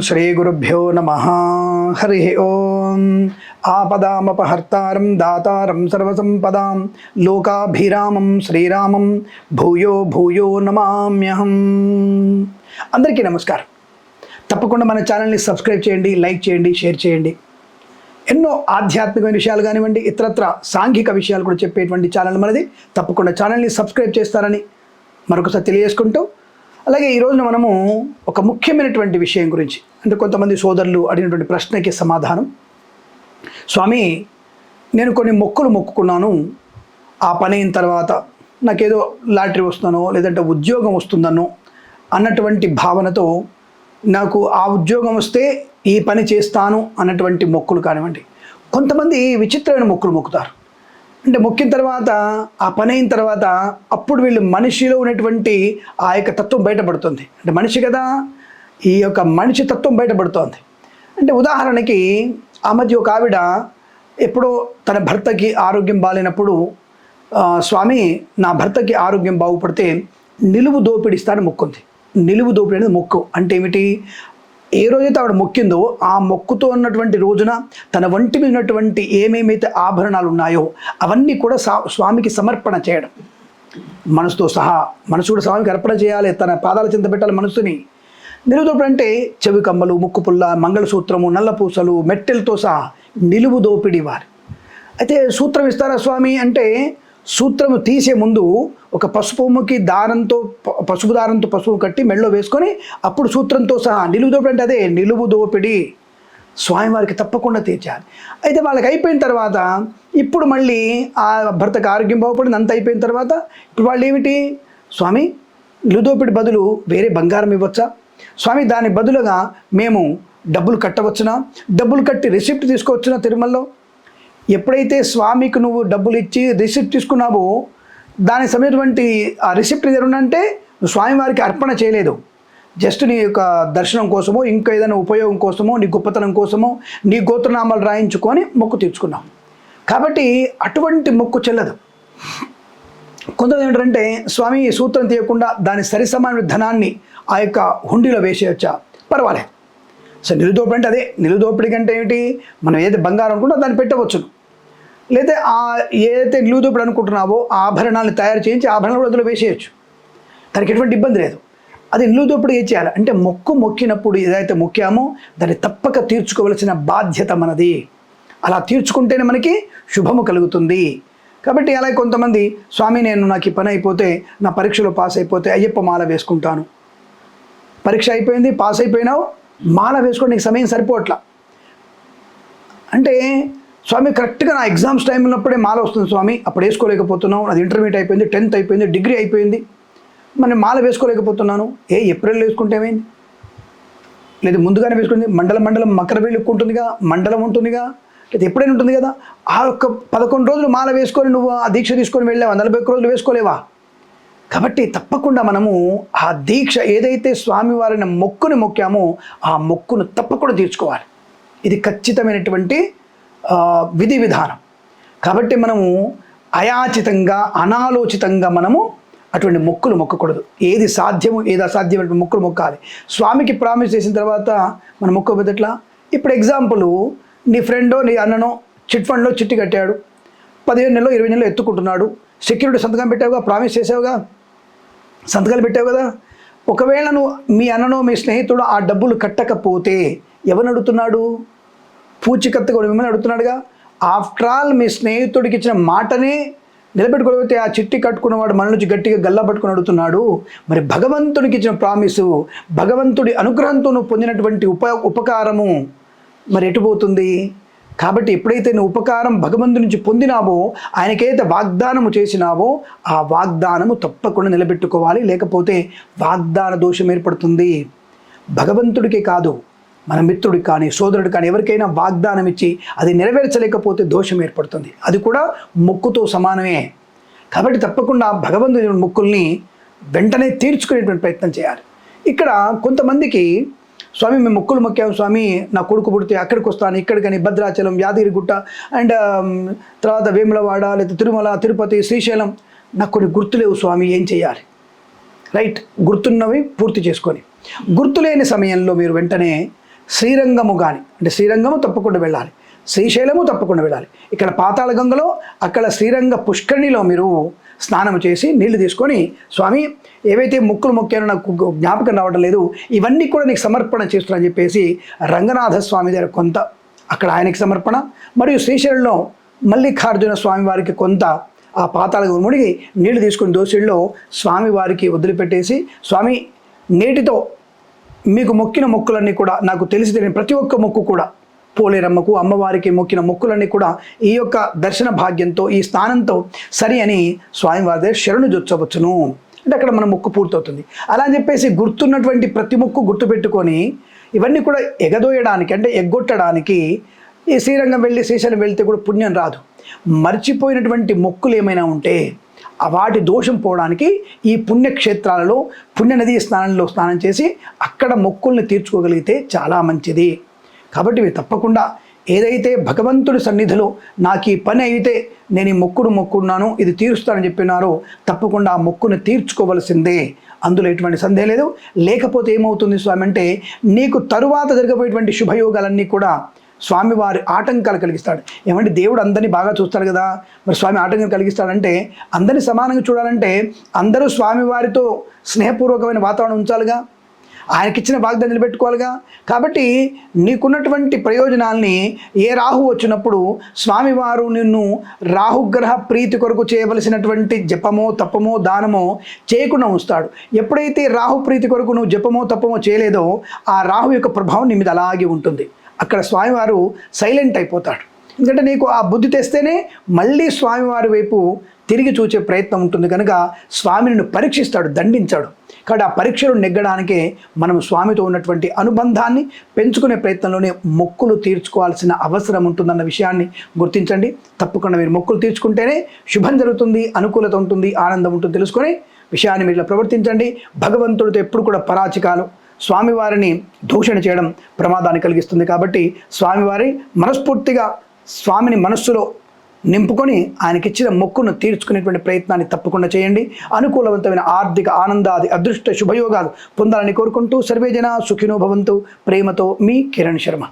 శ్రీ గురుభ్యో నమః. హరి ఓం. ఆపదామపహర్తారం దాతారం సర్వసంపదాం లోకాభిరామం శ్రీరామం భూయో భూయో నమామ్యహం. అందరికీ నమస్కారం. తప్పకుండా మన ఛానల్ని సబ్స్క్రైబ్ చేయండి, లైక్ చేయండి, షేర్ చేయండి. ఎన్నో ఆధ్యాత్మికమైన విషయాలు కానివ్వండి, ఇతరత్ర సాంఘిక విషయాలు కూడా చెప్పేటువంటి ఛానల్ మనది. తప్పకుండా ఛానల్ని సబ్స్క్రైబ్ చేస్తారని మరొకసారి తెలియజేసుకుంటూ, అలాగే ఈరోజున మనము ఒక ముఖ్యమైనటువంటి విషయం గురించి, అంటే కొంతమంది సోదరులు అడిగినటువంటి ప్రశ్నకి సమాధానం. స్వామి, నేను కొన్ని మొక్కులు మొక్కుకున్నాను, ఆ పని అయిన తర్వాత నాకేదో లాటరీ వస్తుందనో లేదంటే ఉద్యోగం వస్తుందనో అన్నటువంటి భావనతో నాకు ఆ ఉద్యోగం వస్తే ఈ పని చేస్తాను అన్నటువంటి మొక్కులు కానివ్వండి. కొంతమంది విచిత్రమైన మొక్కులు మొక్కుతారు. అంటే మొక్కిన తర్వాత ఆ పని అయిన తర్వాత అప్పుడు వీళ్ళు మనిషిలో ఉన్నటువంటి ఆ యొక్క తత్వం బయటపడుతుంది. అంటే మనిషి కదా, ఈ యొక్క మనిషి తత్వం బయటపడుతోంది. అంటే ఉదాహరణకి ఆ మధ్య ఒక ఆవిడ ఎప్పుడో తన భర్తకి ఆరోగ్యం బాగాలేనప్పుడు, స్వామి నా భర్తకి ఆరోగ్యం బాగుపడితే నిలువు దోపిడి ఇస్తానని మొక్కుంది. నిలువు దోపిడి అనేది మొక్కు అంటే ఏమిటి? ఏ రోజైతే ఆవిడ మొక్కిందో ఆ మొక్కుతో ఉన్నటువంటి రోజున తన ఒంటి మీద ఉన్నటువంటి ఏమేమైతే ఆభరణాలు ఉన్నాయో అవన్నీ కూడా స్వామికి సమర్పణ చేయడం, మనసుతో సహా. మనసు కూడా స్వామికి అర్పణ చేయాలి, తన పాదాల చింత పెట్టాలి మనసుని. నిలువు దోపిడి అంటే చెవి కమ్మలు, ముక్కు పుల్ల, మంగళసూత్రము, నల్లపూసలు, మెట్టెలతో సహా నిలువు దోపిడి వారు. అయితే సూత్రం ఇస్తారా స్వామి అంటే, సూత్రము తీసే ముందు ఒక పసుపుకి దారంతో, పసుపు దారంతో పసుపు కట్టి మెడలో వేసుకొని అప్పుడు సూత్రంతో సహా. నిలువు దోపిడి అంటే అదే నిలువు దోపిడి. స్వామివారికి తప్పకుండా తీర్చాలి. అయితే వాళ్ళకి అయిపోయిన తర్వాత ఇప్పుడు మళ్ళీ ఆ భర్తకు ఆరోగ్యం బాగుపడింది, అంత అయిపోయిన తర్వాత ఇప్పుడు వాళ్ళు ఏమిటి, స్వామి నిలువు దోపిడి బదులు వేరే బంగారం ఇవ్వచ్చా స్వామి, దాని బదులుగా మేము డబ్బులు కట్టవచ్చునా, డబ్బులు కట్టి రిసిప్ట్ తీసుకోవచ్చునా తిరుమలలో. ఎప్పుడైతే స్వామికి నువ్వు డబ్బులు ఇచ్చి రిసిప్ట్ తీసుకున్నావో దానికి సమయటువంటి ఆ రిసిప్ట్ ఏదంటే నువ్వు స్వామివారికి అర్పణ చేయలేదు, జస్ట్ నీ యొక్క దర్శనం కోసమో ఇంకా ఏదైనా ఉపయోగం కోసమో నీ గొప్పతనం కోసమో నీ గోత్రనామాలు రాయించుకొని మొక్కు తీర్చుకున్నావు. కాబట్టి అటువంటి మొక్కు చెల్లదు. కొంతమంది ఏంటంటే, స్వామి సూత్రం తీయకుండా దాని సరిసమాన ధనాన్ని ఆ యొక్క హుండీలో వేసేయచ్చా, పర్వాలేదు. సో నిలుదోపిడి అంటే అదే. నిలుదోపిడి కంటే ఏమిటి, మనం ఏదైతే బంగారం అనుకుంటో దాన్ని పెట్టవచ్చును. లేదా ఏదైతే నిలుదోపిడి అనుకుంటున్నావో ఆ ఆభరణాలను తయారు చేయించి ఆభరణాలు కూడా అందులో వేసేయచ్చు, దానికి ఎటువంటి ఇబ్బంది లేదు. అది నిలుదోపిడి ఏం చేయాలి అంటే, మొక్కినప్పుడు ఏదైతే మొక్కామో దాన్ని తప్పక తీర్చుకోవలసిన బాధ్యత మనది. అలా తీర్చుకుంటేనే మనకి శుభము కలుగుతుంది. కాబట్టి అలాగే కొంతమంది, స్వామి నేను నాకు ఈ పని అయిపోతే, నా పరీక్షలో పాస్ అయిపోతే అయ్యప్ప మాల వేసుకుంటాను. పరీక్ష అయిపోయింది, పాస్ అయిపోయినావు, మాల వేసుకోండి, నీకు సమయం సరిపోవట్లా అంటే, స్వామి కరెక్ట్గా నా ఎగ్జామ్స్ టైం ఉన్నప్పుడే మాల వస్తుంది స్వామి, అప్పుడు వేసుకోలేకపోతున్నావు, అది ఇంటర్మీడియట్ అయిపోయింది, 10th అయిపోయింది, డిగ్రీ అయిపోయింది, మరి మాల వేసుకోలేకపోతున్నాను. ఏప్రిల్లో వేసుకుంటే ఏమైంది, లేదు ముందుగానే వేసుకుంది. మండలం మకర వేలుక్కుంటుందిగా, మండలం ఉంటుందిగా, లేదా ఎప్పుడైనా ఉంటుంది కదా. ఆ యొక్క 11 రోజులు మాల వేసుకొని నువ్వు ఆ దీక్ష తీసుకొని వెళ్ళావా, 41 రోజులు వేసుకోలేవా? కాబట్టి తప్పకుండా మనము ఆ దీక్ష ఏదైతే స్వామివారిని మొక్కుని మొక్కామో ఆ మొక్కును తప్పకుండా తీర్చుకోవాలి. ఇది ఖచ్చితమైనటువంటి విధి విధానం. కాబట్టి మనము అయాచితంగా, అనాలోచితంగా మనము అటువంటి మొక్కులు మొక్కకూడదు. ఏది సాధ్యము ఏది అసాధ్యమైన మొక్కులు మొక్కాలి. స్వామికి ప్రామిస్ చేసిన తర్వాత మనం మొక్కకపోతే ఎట్లా? ఇప్పుడు ఎగ్జాంపుల్, నీ ఫ్రెండో నీ అన్ననో చిట్ ఫండ్లో చిట్టి కట్టాడు, 15 నెలలో 20 నెలలో ఎత్తుకుంటున్నాడు, సెక్యూరిటీ సంతకం పెట్టావుగా, ప్రామిస్ చేసావుగా, సంతకాలు పెట్టావు కదా. ఒకవేళ నువ్వు మీ అన్ననో మీ స్నేహితుడు ఆ డబ్బులు కట్టకపోతే ఎవరిని అడుగుతున్నాడు? పూచికత్తు కూడా మిమ్మల్ని అడుగుతున్నాడుగా. ఆఫ్టర్ ఆల్ మీ స్నేహితుడికి ఇచ్చిన మాటనే నిలబెట్టుకోకపోతే ఆ చిట్టి కట్టుకున్నవాడు మన నుంచి గట్టిగా గల్లా పట్టుకుని అడుగుతున్నాడు. మరి భగవంతుడికి ఇచ్చిన ప్రామిసు, భగవంతుడి అనుగ్రహంతో నువ్వు పొందినటువంటి ఉపకారము మరి ఎటుపోతుంది? కాబట్టి ఎప్పుడైతే నువ్వు ఉపకారం భగవంతుడి నుంచి పొందినావో, ఆయనకైతే వాగ్దానము చేసినావో ఆ వాగ్దానము తప్పకుండా నిలబెట్టుకోవాలి, లేకపోతే వాగ్దాన దోషం ఏర్పడుతుంది. భగవంతుడికే కాదు, మన మిత్రుడికి కానీ సోదరుడికి కానీ ఎవరికైనా వాగ్దానం ఇచ్చి అది నెరవేర్చలేకపోతే దోషం ఏర్పడుతుంది. అది కూడా మొక్కుతో సమానమే. కాబట్టి తప్పకుండా భగవంతుడి మొక్కుల్ని వెంటనే తీర్చుకునేటువంటి ప్రయత్నం చేయాలి. ఇక్కడ కొంతమందికి, స్వామి మేము మొక్కులు మొక్కాము స్వామి, నా కొడుకు పుడితే అక్కడికి వస్తాను, ఇక్కడికని భద్రాచలం, యాదగిరిగుట్ట అండ్ తర్వాత వేములవాడ, లేదా తిరుమల, తిరుపతి, శ్రీశైలం, నాకు కొన్ని గుర్తులేవు స్వామి, ఏం చేయాలి? రైట్, గుర్తున్నవి పూర్తి చేసుకొని, గుర్తులేని సమయంలో మీరు వెంటనే శ్రీరంగము కానీ, అంటే శ్రీరంగము తప్పకుండా వెళ్ళాలి, శ్రీశైలము తప్పకుండా వెళ్ళాలి. ఇక్కడ పాతాళ గంగలో, అక్కడ శ్రీరంగ పుష్కరిణిలో మీరు స్నానం చేసి నీళ్లు తీసుకొని, స్వామి ఏవైతే మొక్కులు మొక్కానో నాకు జ్ఞాపకం రావడం లేదు, ఇవన్నీ కూడా నీకు సమర్పణ చేస్తున్నానని చెప్పేసి రంగనాథ స్వామి దగ్గర కొంత అక్కడ ఆయనకి సమర్పణ, మరియు శ్రీశైలంలో మల్లికార్జున స్వామి వారికి కొంత ఆ పాతాళ గంగ మునిగి నీళ్లు తీసుకుని దోసిళ్ళలో స్వామివారికి వదిలిపెట్టేసి, స్వామి నేటితో మీకు మొక్కిన మొక్కులన్నీ కూడా, నాకు తెలిసి తెలియని ప్రతి ఒక్క మొక్కు కూడా, పోలేరమ్మకు అమ్మవారికి మొక్కిన మొక్కులన్నీ కూడా ఈ యొక్క దర్శన భాగ్యంతో, ఈ స్నానంతో సరి అని స్వామివారి దగ్గర శరణు జొచ్చవచ్చును. అంటే అక్కడ మన మొక్కు పూర్తవుతుంది. అలా అని చెప్పేసి గుర్తున్నటువంటి ప్రతి మొక్కు గుర్తుపెట్టుకొని ఇవన్నీ కూడా ఎగదోయడానికి, అంటే ఎగ్గొట్టడానికి ఈ శ్రీరంగం వెళ్ళి శ్రీశైలం వెళ్తే కూడా పుణ్యం రాదు. మర్చిపోయినటువంటి మొక్కులు ఏమైనా ఉంటే వాటి దోషం పోవడానికి ఈ పుణ్యక్షేత్రాలలో పుణ్యనదీ స్నానంలో స్నానం చేసి అక్కడ మొక్కుల్ని తీర్చుకోగలిగితే చాలా మంచిది. కాబట్టి మీరు తప్పకుండా ఏదైతే భగవంతుడి సన్నిధిలో నాకు ఈ పని అయితే నేను ఈ మొక్కున్నాను, ఇది తీరుస్తానని చెప్పినారో తప్పకుండా ఆ మొక్కును తీర్చుకోవలసిందే, అందులో ఎటువంటి సందేహం లేదు. లేకపోతే ఏమవుతుంది స్వామి అంటే, నీకు తరువాత జరగబోయేటువంటి శుభయోగాలన్నీ కూడా స్వామివారి ఆటంకాలు కలిగిస్తాడు. ఏమంటే దేవుడు అందరినీ బాగా చూస్తాడు కదా, మరి స్వామి ఆటంకం కలిగిస్తాడంటే అందరినీ సమానంగా చూడాలంటే అందరూ స్వామివారితో స్నేహపూర్వకమైన వాతావరణం ఉంచాలిగా, ఆయనకిచ్చిన వాగ్దానం నిలబెట్టుకోవాలిగా. కాబట్టి నీకున్నటువంటి ప్రయోజనాల్ని ఏ రాహు వచ్చినప్పుడు స్వామివారు నిన్ను రాహుగ్రహ ప్రీతి కొరకు చేయవలసినటువంటి జపమో తపమో దానమో చేయకుండా ఉంచుతాడు. ఎప్పుడైతే రాహు ప్రీతి కొరకు నువ్వు జపమో తపమో చేయలేదో ఆ రాహు యొక్క ప్రభావం నీ మీద అలాగే ఉంటుంది. అక్కడ స్వామివారు సైలెంట్ అయిపోతాడు. ఎందుకంటే నీకు ఆ బుద్ధి తెస్తేనే మళ్ళీ స్వామివారి వైపు తిరిగి చూచే ప్రయత్నం ఉంటుంది. కనుక స్వామిని పరీక్షిస్తాడు, దండించాడు. కాబట్టి ఆ పరీక్షలు నెగ్గడానికే మనం స్వామితో ఉన్నటువంటి అనుబంధాన్ని పెంచుకునే ప్రయత్నంలోనే మొక్కులు తీర్చుకోవాల్సిన అవసరం ఉంటుందన్న విషయాన్ని గుర్తించండి. తప్పకుండా మీరు మొక్కులు తీర్చుకుంటేనే శుభం జరుగుతుంది, అనుకూలత ఉంటుంది, ఆనందం ఉంటుంది. తెలుసుకొని విషయాన్ని మీరు ప్రవర్తించండి. భగవంతుడితో ఎప్పుడు కూడా పరాచికాలు, స్వామివారిని దూషణ చేయడం ప్రమాదాన్ని కలిగిస్తుంది. కాబట్టి స్వామివారి మనస్ఫూర్తిగా స్వామిని మనస్సులో నింపుకొని ఆయనకిచ్చిన మొక్కును తీర్చుకునేటువంటి ప్రయత్నాన్ని తప్పకుండా చేయండి. అనుకూలవంతమైన ఆర్థిక ఆనందాది అదృష్ట శుభయోగాలు పొందాలని కోరుకుంటూ సర్వేజన సుఖినో భవంతు. ప్రేమతో మీ కిరణ్ శర్మ.